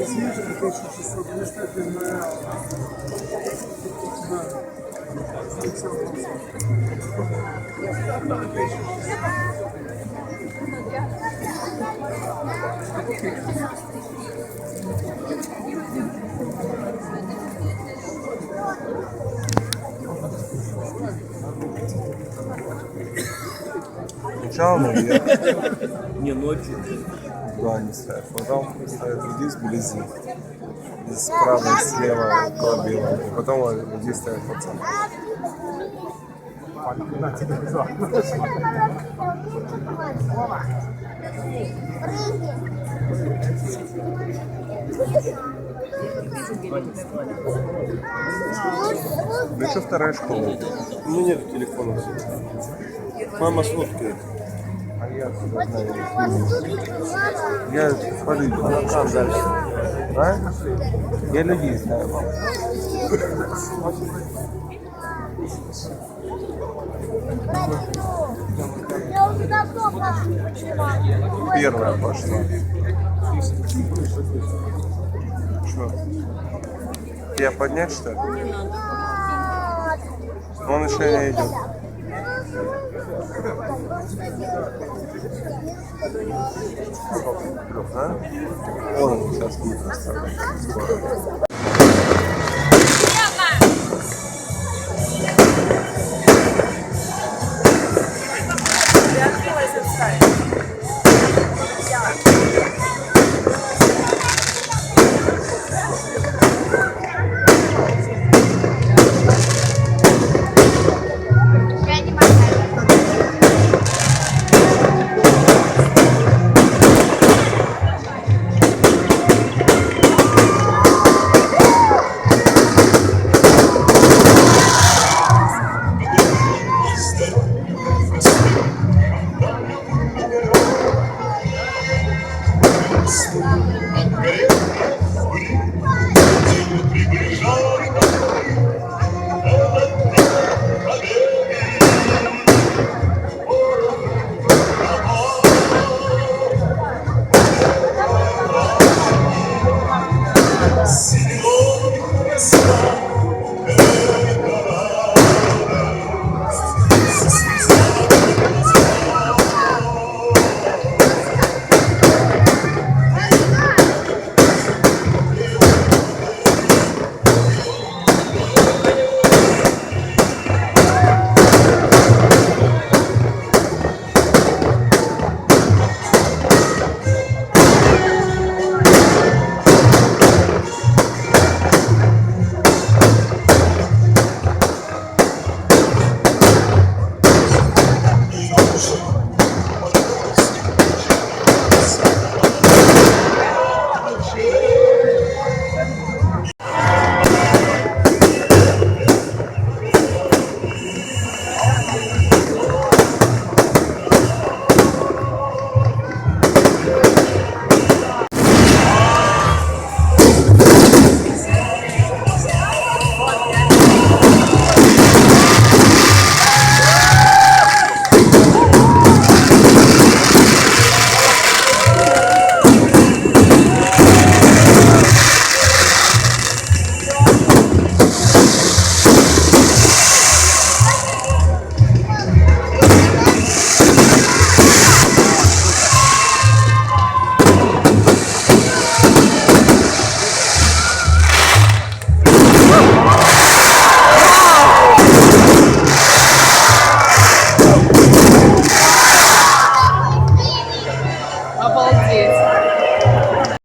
Свежий 1600, не ставьте на... Сначала наверх, Не ночью. да, не ставят. Потом ставят здесь вблизи. Справа и слева около белого. И потом вот здесь ставят по центру. Ну еще вторая школа. У меня нет телефона. Мама сфоткает. А я куда знаю, я подойду. А там дальше. А? Я людей знаю. Первая пошла. Что? Тебя поднять, что ли? Он еще не идет. А? Он сейчас будет расставлять. Ready?